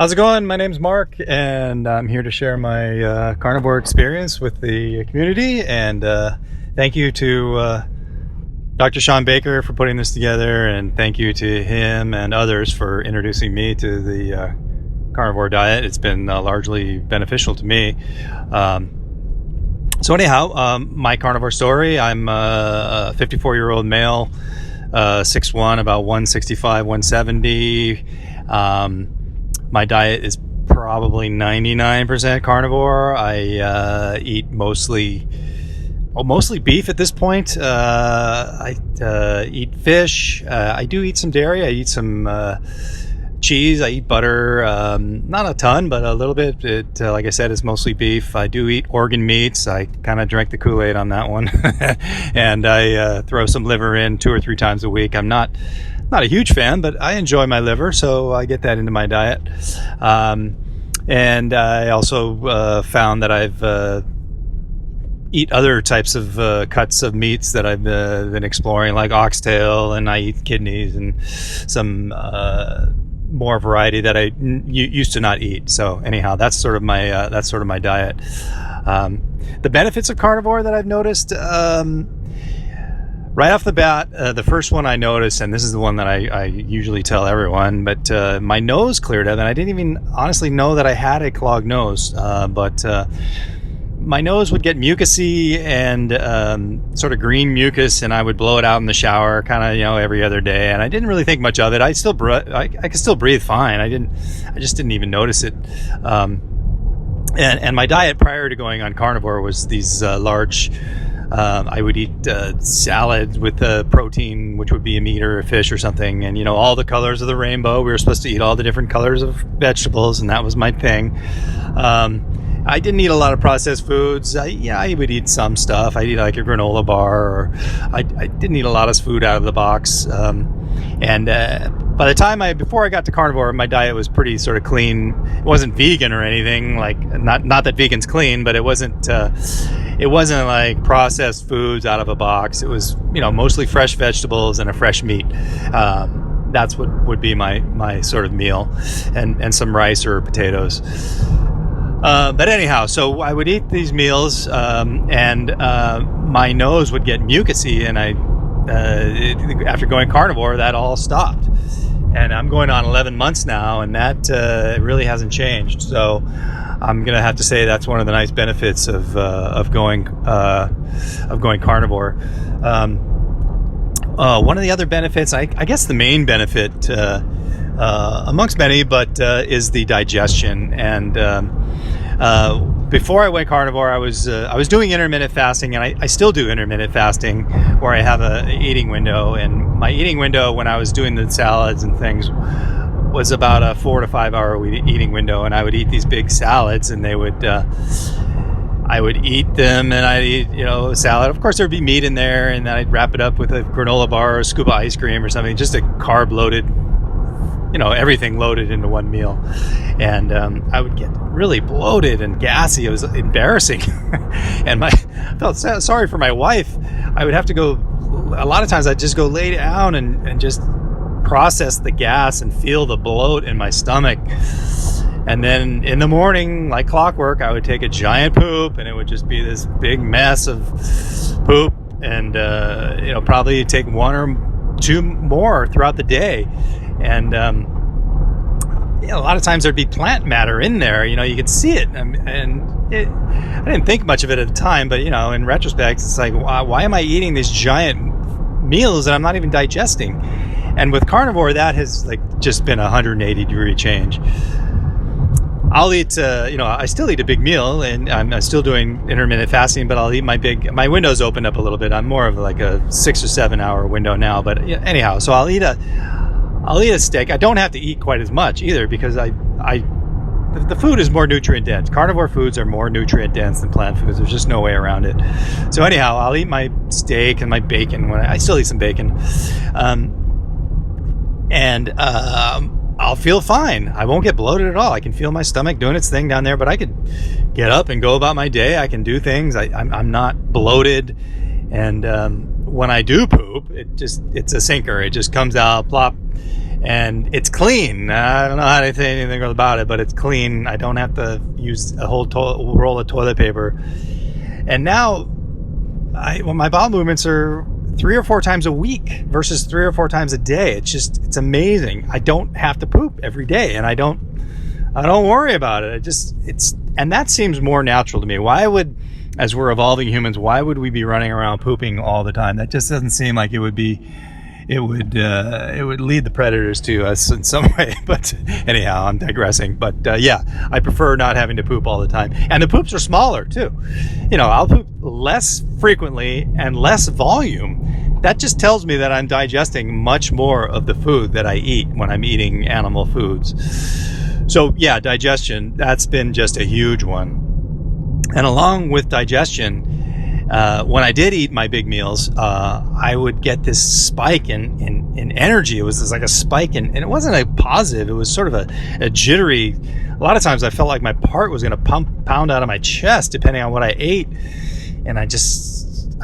How's it going? My name's Mark, and I'm here to share my carnivore experience with the community. And thank you to Dr. Sean Baker for putting this together, and thank you to him and others for introducing me to the carnivore diet. It's been largely beneficial to me. So anyhow, my carnivore story. I'm a 54-year-old male, 6'1", about 165, 170. My diet is probably 99% carnivore. I eat mostly beef at this point. I eat fish. I do eat some dairy. I eat some cheese. I eat butter. Not a ton, but a little bit. Like I said, it's mostly beef. I do eat organ meats. I kind of drank the Kool-Aid on that one. And I throw some liver in 2 or 3 times a week. I'm not a huge fan, but I enjoy my liver, so I get that into my diet. And I also found that I've eat other types of cuts of meats that I've been exploring, like oxtail, and I eat kidneys and some more variety that I used to not eat. So anyhow, that's sort of my diet. The benefits of carnivore that I've noticed. Right off the bat, the first one I noticed, and this is the one that I usually tell everyone, but my nose cleared up, and I didn't even honestly know that I had a clogged nose, but my nose would get mucusy and sort of green mucus, and I would blow it out in the shower kind of, every other day, and I didn't really think much of it. I could still breathe fine. I just didn't even notice it. And my diet prior to going on carnivore was these large, I would eat salad with protein, which would be a meat or a fish or something, and all the colors of the rainbow. We were supposed to eat all the different colors of vegetables, and that was my thing. I didn't eat a lot of processed foods. I would eat some stuff. I'd eat like a granola bar, or I didn't eat a lot of food out of the box. And by the time before I got to carnivore, my diet was pretty sort of clean. It wasn't vegan or anything, like not that vegan's clean, but it wasn't like processed foods out of a box. It was mostly fresh vegetables and a fresh meat. That's what would be my sort of meal, and some rice or potatoes. But anyhow, so I would eat these meals, and my nose would get mucusy, and after going carnivore, that all stopped. And I'm going on 11 months now, and that really hasn't changed. So I'm gonna have to say that's one of the nice benefits of going carnivore. One of the other benefits, I guess the main benefit, amongst many, but is the digestion. And before I went carnivore, I was doing intermittent fasting, and I still do intermittent fasting, where I have a eating window. And my eating window, when I was doing the salads and things, was about a 4 to 5 hour eating window. And I would eat these big salads, and I would eat them, and I'd eat a salad. Of course, there'd be meat in there, and then I'd wrap it up with a granola bar or a scoop of ice cream or something, just a carb loaded, everything loaded into one meal. And I would get really bloated and gassy. It was embarrassing. And I felt sorry for my wife. I would have to go, a lot of times I'd just go lay down and just process the gas and feel the bloat in my stomach. And then in the morning, like clockwork, I would take a giant poop, and it would just be this big mess of poop, and probably take 1 or 2 more throughout the day. And a lot of times there'd be plant matter in there. You could see it, and I didn't think much of it at the time, but in retrospect, it's like, why am I eating these giant meals that I'm not even digesting? And with carnivore, that has just been a 180-degree change. I'll eat, I still eat a big meal, and I'm still doing intermittent fasting, but I'll eat my window's opened up a little bit. I'm more of like a 6 or 7 hour window now, but anyhow, so I'll eat a steak. I don't have to eat quite as much either, because the food is more nutrient dense. Carnivore foods are more nutrient dense than plant foods. There's just no way around it. So anyhow, I'll eat my steak and my bacon. I still eat some bacon. And I'll feel fine. I won't get bloated at all. I can feel my stomach doing its thing down there, but I could get up and go about my day. I can do things. I'm not bloated. And when I do poop, it's a sinker. It just comes out, plop. and it's clean. I don't know how to say anything about it, but it's clean. I don't have to use a whole roll of toilet paper. And now, my bowel movements are 3 or 4 times a week versus 3 or 4 times a day. It's amazing. I don't have to poop every day, and I don't worry about it. And that seems more natural to me. Why would, as we're evolving humans, why would we be running around pooping all the time? That just doesn't seem like it would lead the predators to us in some way. But anyhow, I'm digressing. But yeah, I prefer not having to poop all the time. And the poops are smaller too. I'll poop less frequently and less volume. That just tells me that I'm digesting much more of the food that I eat when I'm eating animal foods. So yeah, digestion, that's been just a huge one. And along with digestion, when I did eat my big meals, I would get this spike in energy. It was like a spike, and it wasn't a positive. It was sort of a jittery. A lot of times I felt like my heart was going to pound out of my chest, depending on what I ate. And I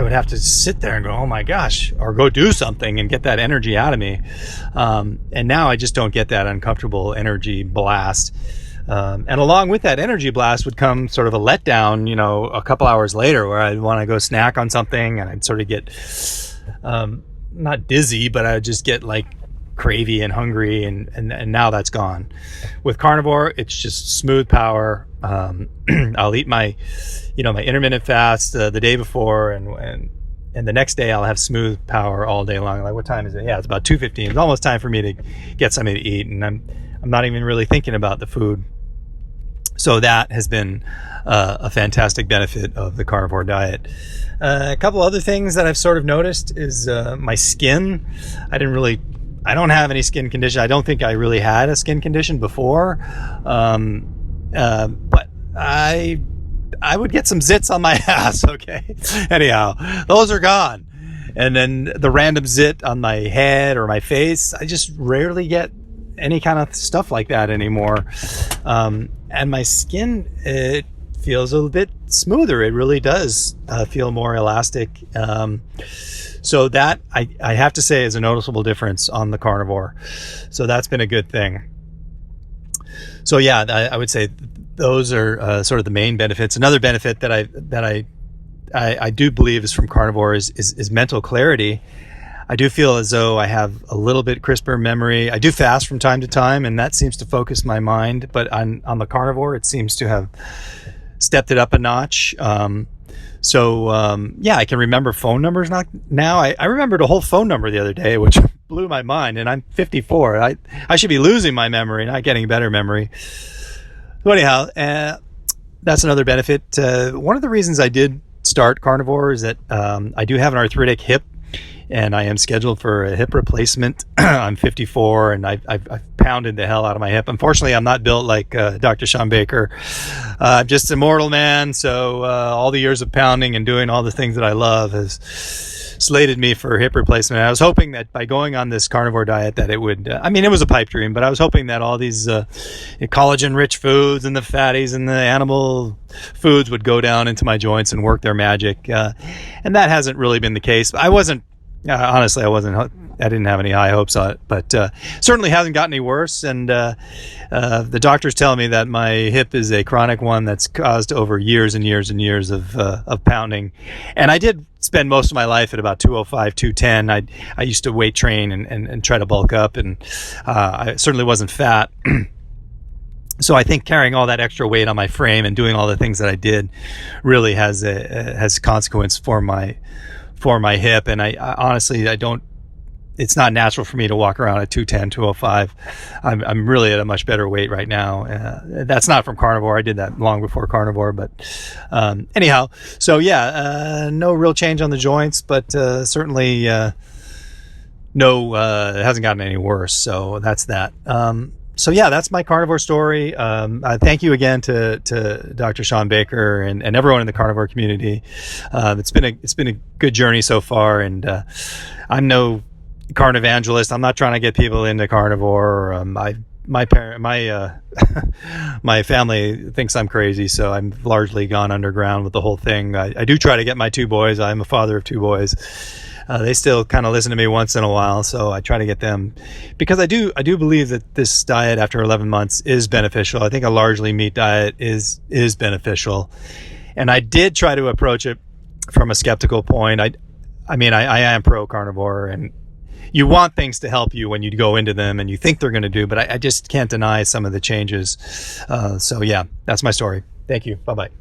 would have to sit there and go, oh my gosh, or go do something and get that energy out of me. And now I just don't get that uncomfortable energy blast. And along with that energy blast would come sort of a letdown, a couple hours later, where I'd want to go snack on something, and I'd sort of get, not dizzy, but I'd just get like cravey and hungry, and now that's gone. With carnivore, it's just smooth power. I'll eat my intermittent fast the day before, and the next day I'll have smooth power all day long. Like, what time is it? Yeah, it's about 2:15. It's almost time for me to get something to eat, and I'm not even really thinking about the food. So that has been a fantastic benefit of the carnivore diet. A couple other things that I've sort of noticed is my skin. I don't have any skin condition. I don't think I really had a skin condition before. But I would get some zits on my ass, okay? Anyhow, those are gone. And then the random zit on my head or my face, I just rarely get any kind of stuff like that anymore. And my skin, it feels a little bit smoother. It really does feel more elastic. So that, I have to say, is a noticeable difference on the carnivore. So that's been a good thing. So yeah, I would say those are sort of the main benefits. Another benefit that I do believe is from carnivore is mental clarity. I do feel as though I have a little bit crisper memory. I do fast from time to time, and that seems to focus my mind. But on the carnivore, it seems to have stepped it up a notch. Yeah, I can remember phone numbers now. I remembered a whole phone number the other day, which blew my mind, and I'm 54. I should be losing my memory, not getting better memory. So anyhow, that's another benefit. One of the reasons I did start carnivore is that I do have an arthritic hip, and I am scheduled for a hip replacement. I'm 54, and I've pounded the hell out of my hip. Unfortunately, I'm not built like Dr. Sean Baker. I'm just a mortal man, so all the years of pounding and doing all the things that I love has slated me for hip replacement. I was hoping that by going on this carnivore diet that it would, it was a pipe dream, but I was hoping that all these collagen-rich foods and the fatties and the animal foods would go down into my joints and work their magic. And that hasn't really been the case. Honestly, I didn't have any high hopes on it, but certainly hasn't gotten any worse. And the doctors tell me that my hip is a chronic one that's caused over years and years and years of pounding. And I did spend most of my life at about 205, 210. I used to weight train and try to bulk up, and I certainly wasn't fat. So I think carrying all that extra weight on my frame and doing all the things that I did really has consequence for my hip. And I honestly, it's not natural for me to walk around at 210, 205. I'm really at a much better weight right now. That's not from carnivore. I did that long before carnivore, but anyhow, so yeah, no real change on the joints, but certainly it hasn't gotten any worse. So that's that. So yeah, that's my carnivore story. Thank you again to Dr. Sean Baker and everyone in the carnivore community. It's been a good journey so far, and I'm no carnivangelist. I'm not trying to get people into carnivore. my family thinks I'm crazy, so I've largely gone underground with the whole thing. I do try to get my two boys. I'm a father of two boys. They still kind of listen to me once in a while, so I try to get them, because I do believe that this diet after 11 months is beneficial. I think a largely meat diet is beneficial, and I did try to approach it from a skeptical point. I mean, I am pro carnivore, and you want things to help you when you go into them and you think they're going to do, but I just can't deny some of the changes. So yeah, that's my story. Thank you. Bye-bye.